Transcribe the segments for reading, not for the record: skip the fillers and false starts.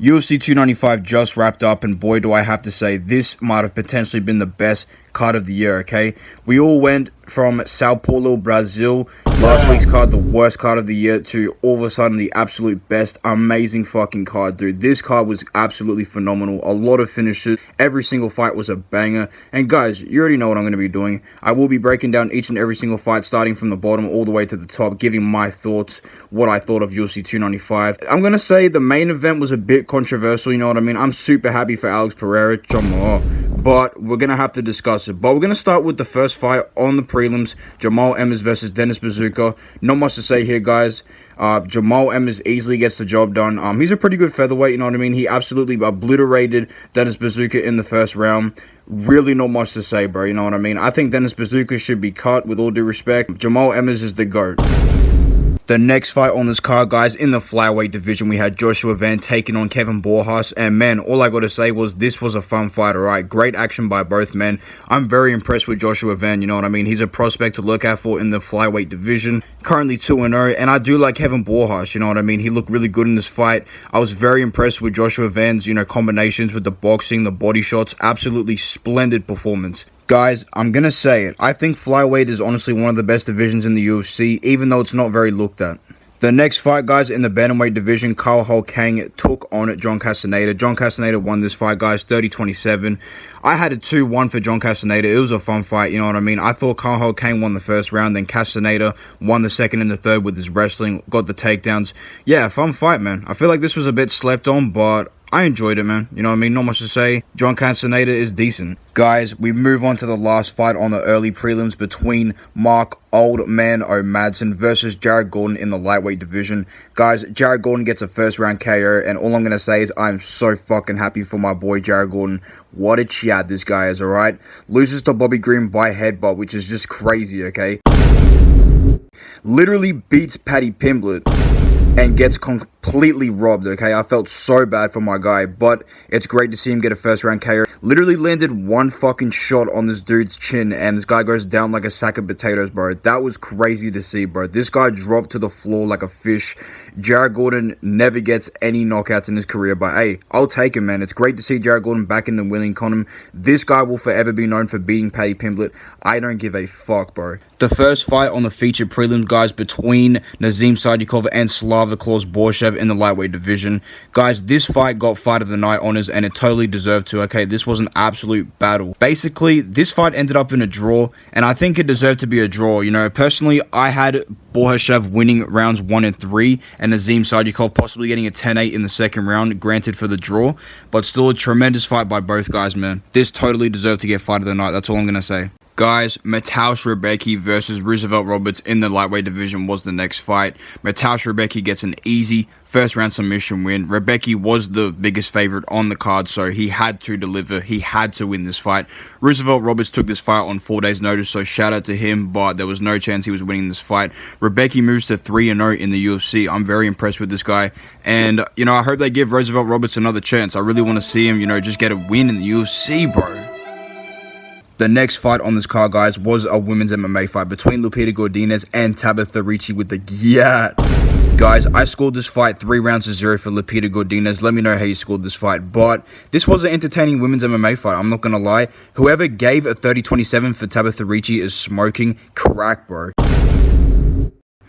UFC 295 just wrapped up, and boy do I have to say, this might have potentially been the best card of the year, okay? We all went from Sao Paulo, Brazil, last week's card, the worst card of the year, to all of a sudden the absolute best. Amazing fucking card, dude. This card was absolutely phenomenal. A lot of finishes. Every single fight was a banger. And guys, you already know what I'm going to be doing. I will be breaking down each and every single fight, starting from the bottom all the way to the top, giving my thoughts, what I thought of UFC 295. I'm going to say the main event was a bit controversial, you know what I mean? I'm super happy for Alex Pereira, Jamal, but we're going to have to discuss it. But we're going to start with the first fight on the prelims, Jamal Emmers versus Dennis Bazooka. Not much to say here, guys. Jamal Emmers easily gets the job done. He's a pretty good featherweight, you know what I mean? He absolutely obliterated Dennis Bazooka in the first round. Really not much to say, bro, you know what I mean? I think Dennis Bazooka should be cut, with all due respect. Jamal Emmers is the GOAT. The next fight on this card, guys, in the flyweight division, we had Joshua Van taking on Kevin Borras. And man, all I got to say was this was a fun fight, alright? Great action by both men. I'm very impressed with Joshua Van, you know what I mean? He's a prospect to look out for in the flyweight division. Currently 2-0, and I do like Kevin Borras, you know what I mean? He looked really good in this fight. I was very impressed with Joshua Van's, combinations with the boxing, the body shots. Absolutely splendid performance. Guys, I'm going to say it. I think flyweight is honestly one of the best divisions in the UFC, even though it's not very looked at. The next fight, guys, in the bantamweight division, Carl Ho Kang took on John Castaneda. John Castaneda won this fight, guys, 30-27. I had a 2-1 for John Castaneda. It was a fun fight, you know what I mean? I thought Carl Ho Kang won the first round, then Castaneda won the second and the third with his wrestling, got the takedowns. Yeah, fun fight, man. I feel like this was a bit slept on, but I enjoyed it, man. You know what I mean? Not much to say. John Castaneda is decent. Guys, we move on to the last fight on the early prelims between Mark Old Man O'Madsen versus Jared Gordon in the lightweight division. Guys, Jared Gordon gets a first round KO, and all I'm going to say is I'm so fucking happy for my boy Jared Gordon. What a chad this guy is, alright? Loses to Bobby Green by headbutt, which is just crazy, okay? Literally beats Paddy Pimblett and gets completely robbed, okay? I felt so bad for my guy, but it's great to see him get a first round KO. Literally landed one fucking shot on this dude's chin, and this guy goes down like a sack of potatoes, bro. That was crazy to see, bro. This guy dropped to the floor like a fish. Jared Gordon never gets any knockouts in his career, but hey, I'll take him, man. It's great to see Jared Gordon back in the winning column. This guy will forever be known for beating Paddy Pimblett. I don't give a fuck, bro. The first fight on the featured prelims, guys, between Nazim Sadykhov and Slava Klaus Borshev in the lightweight division. Guys, this fight got Fight of the Night honors, and it totally deserved to, okay? This was an absolute battle. Basically, this fight ended up in a draw, and I think it deserved to be a draw. You know, personally, I had Borshev winning rounds 1 and 3, and Nazim Sadykhov possibly getting a 10-8 in the second round, granted for the draw, but still a tremendous fight by both guys, man. This totally deserved to get Fight of the Night. That's all I'm going to say. Guys, Mateusz Rebecki versus Roosevelt Roberts in the lightweight division was the next fight. Mateusz Rebecki gets an easy first round submission win. Rebecki was the biggest favorite on the card, so he had to deliver. He had to win this fight. Roosevelt Roberts took this fight on 4 days notice, so shout out to him, but there was no chance he was winning this fight. Rebecki moves to 3-0 in the UFC. I'm very impressed with this guy, and I hope they give Roosevelt Roberts another chance. I really want to see him, just get a win in the UFC, bro. The next fight on this card, guys, was a women's MMA fight between Lupita Godinez and Tabatha Ricci with the Gyat. Guys, I scored this fight 3 rounds to 0 for Lupita Godinez. Let me know how you scored this fight. But this was an entertaining women's MMA fight, I'm not going to lie. Whoever gave a 30-27 for Tabatha Ricci is smoking crack, bro.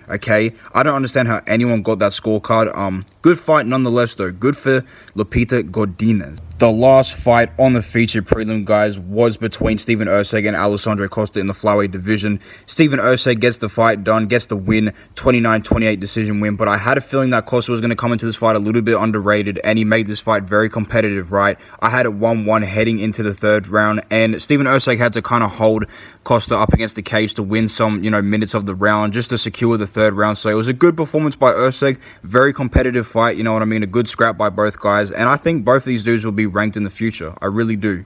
Okay, I don't understand how anyone got that scorecard. Good fight nonetheless, though. Good for Lupita Godinez. The last fight on the featured prelim, guys, was between Stephen Erceg and Alessandro Costa in the flyweight division. Stephen Erceg gets the fight done, gets the win, 29-28 decision win, but I had a feeling that Costa was going to come into this fight a little bit underrated, and he made this fight very competitive, right? I had it 1-1 heading into the third round, and Stephen Erceg had to kind of hold Costa up against the cage to win some, minutes of the round, just to secure the third round. So it was a good performance by Erceg, very competitive fight, you know what I mean? A good scrap by both guys, and I think both of these dudes will be ranked in the future. I really do.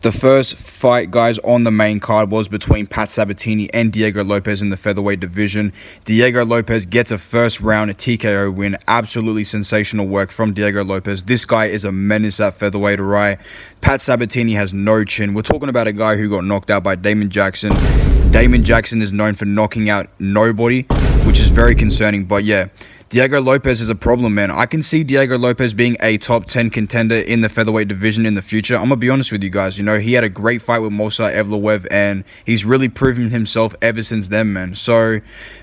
The first fight, guys, on the main card was between Pat Sabatini and Diego Lopez in the featherweight division. Diego Lopez gets a first round TKO win. Absolutely sensational work from Diego Lopez. This guy is a menace at featherweight, alright? Pat Sabatini has no chin. We're talking about a guy who got knocked out by Damon Jackson. Damon Jackson is known for knocking out nobody, which is very concerning, but yeah. Diego Lopez is a problem, man. I can see Diego Lopez being a top 10 contender in the featherweight division in the future. I'm going to be honest with you guys. You know, he had a great fight with Movsar Evloev, and he's really proven himself ever since then, man. So,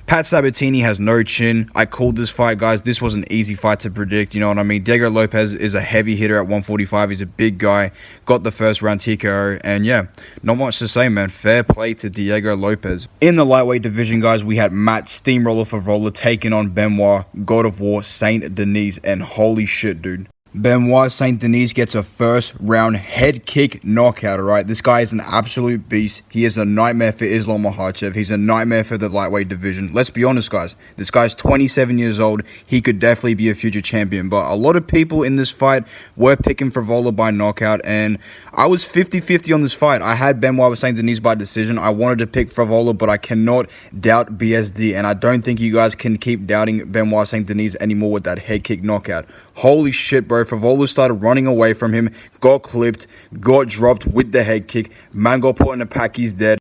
Pat Sabatini has no chin. I called this fight, guys. This was an easy fight to predict, you know what I mean? Diego Lopez is a heavy hitter at 145. He's a big guy. Got the first round TKO, and yeah, not much to say, man. Fair play to Diego Lopez. In the lightweight division, guys, we had Matt Steamroller Favola taking on Benoit God of War Saint-Denis, and holy shit, dude. Benoit Saint-Denis gets a first round head kick knockout, alright? This guy is an absolute beast. He is a nightmare for Islam Makhachev. He's a nightmare for the lightweight division. Let's be honest, guys. This guy's 27 years old. He could definitely be a future champion. But a lot of people in this fight were picking Favola by knockout, and I was 50-50 on this fight. I had Benoit Saint-Denis by decision. I wanted to pick Favola, but I cannot doubt BSD, and I don't think you guys can keep doubting Benoit Saint-Denis anymore with that head kick knockout. Holy shit, bro. Favola started running away from him, got clipped, got dropped with the head kick. Man got put in a pack, he's dead.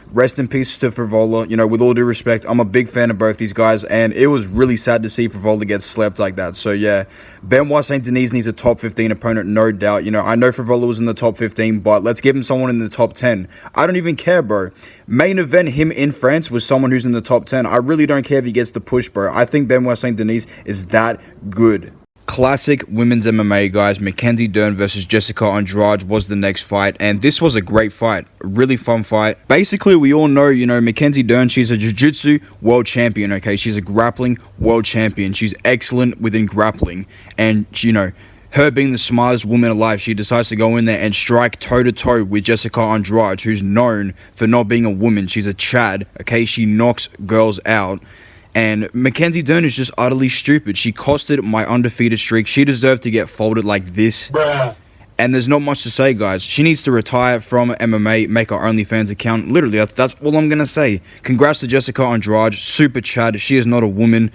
Rest in peace to Favola. You know, with all due respect, I'm a big fan of both these guys, and it was really sad to see Favola get slept like that. So yeah, Benoit Saint-Denis needs a top 15 opponent, no doubt. You know, I know Favola was in the top 15, but let's give him someone in the top 10. I don't even care, bro. Main event him in France with someone who's in the top 10. I really don't care if he gets the push, bro. I think Benoit Saint-Denis is that good. Classic women's MMA, guys. McKenzie Dern versus Jessica Andrade was the next fight, and this was a great fight. A really fun fight. Basically, we all know, you know, McKenzie Dern, she's a jiu-jitsu world champion, okay? She's a grappling world champion. She's excellent within grappling, and, you know, her being the smartest woman alive, she decides to go in there and strike toe-to-toe with Jessica Andrade, who's known for not being a woman. She's a Chad, okay? She knocks girls out. And McKenzie Dern is just utterly stupid. She costed my undefeated streak. She deserved to get folded like this. Bruh. And there's not much to say, guys. She needs to retire from MMA, make her OnlyFans account. Literally, that's all I'm going to say. Congrats to Jessica Andrade. Super Chad. She is not a woman.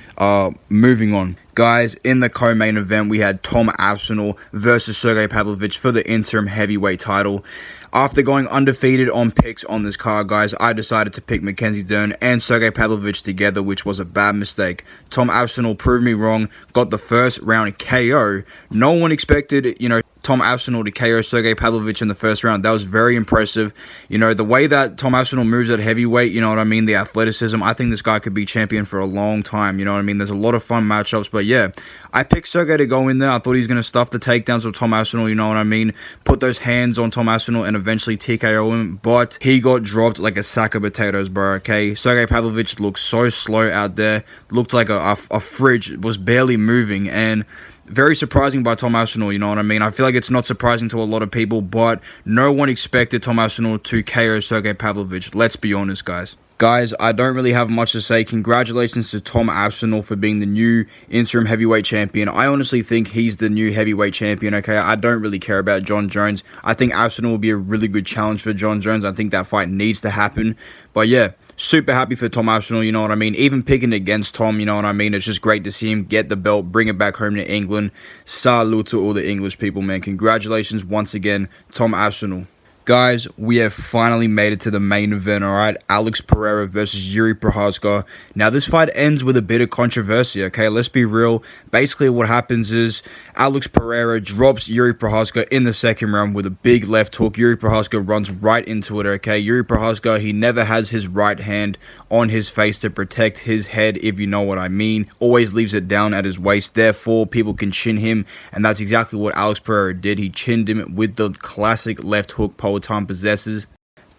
Moving on. Guys, in the co-main event, we had Tom Aspinall versus Sergey Pavlovich for the interim heavyweight title. After going undefeated on picks on this card, guys, I decided to pick McKenzie Dern and Sergey Pavlovich together, which was a bad mistake. Tom Aspinall proved me wrong, got the first round KO. No one expected, you know, Tom Aspinall to KO Sergey Pavlovich in the first round. That was very impressive. You know, the way that Tom Aspinall moves at heavyweight, you know what I mean, the athleticism, I think this guy could be champion for a long time, you know what I mean? There's a lot of fun matchups, but yeah, I picked Sergey to go in there. I thought he was going to stuff the takedowns of Tom Aspinall, you know what I mean? Put those hands on Tom Aspinall and eventually TKO him, but he got dropped like a sack of potatoes, bro, okay? Sergey Pavlovich looked so slow out there, looked like a fridge, was barely moving, and very surprising by Tom Aspinall, you know what I mean? I feel like it's not surprising to a lot of people, but no one expected Tom Aspinall to KO Sergey Pavlovich. Let's be honest, guys. Guys, I don't really have much to say. Congratulations to Tom Aspinall for being the new interim heavyweight champion. I honestly think he's the new heavyweight champion, okay? I don't really care about John Jones. I think Aspinall will be a really good challenge for John Jones. I think that fight needs to happen. But yeah, super happy for Tom Aspinall, you know what I mean? Even picking against Tom, you know what I mean? It's just great to see him get the belt, bring it back home to England. Salute to all the English people, man. Congratulations once again, Tom Aspinall. Guys, we have finally made it to the main event, alright? Alex Pereira versus Yuri Prochazka. Now, this fight ends with a bit of controversy, okay? Let's be real. Basically, what happens is Alex Pereira drops Yuri Prochazka in the second round with a big left hook. Yuri Prochazka runs right into it, okay? Yuri Prochazka, he never has his right hand on his face to protect his head, if you know what I mean. Always leaves it down at his waist. Therefore, people can chin him, and that's exactly what Alex Pereira did. He chinned him with the classic left hook Time possesses.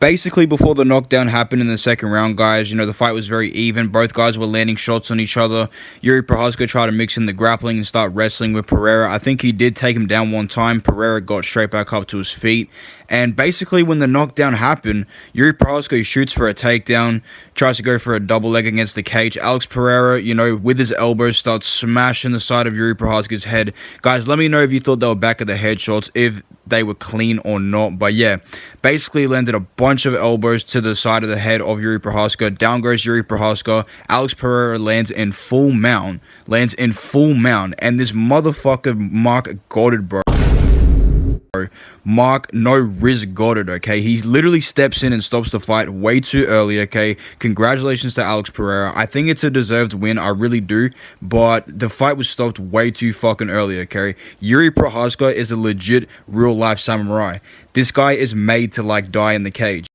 Basically, before the knockdown happened in the second round, guys, you know, the fight was very even. Both guys were landing shots on each other. Yuri Prochazka tried to mix in the grappling and start wrestling with Pereira. I think he did take him down one time. Pereira got straight back up to his feet. And basically, when the knockdown happened, Yuri Prochazka shoots for a takedown, tries to go for a double leg against the cage. Alex Pereira, you know, with his elbows, starts smashing the side of Yuri Prochazka's head. Guys, let me know if you thought they were back of the head shots, if they were clean or not. But yeah, basically landed a bunch of elbows to the side of the head of Yuri Prochazka. Down goes Yuri Prochazka. Alex Pereira lands in full mount. And this motherfucker Mark Goddard, bro. Mark No Riz got it, okay? He literally steps in and stops the fight way too early, okay? Congratulations to Alex Pereira. I think it's a deserved win, I really do, but the fight was stopped way too fucking early, okay? Yuri Prochazka is a legit real-life samurai. This guy is made to, like, die in the cage.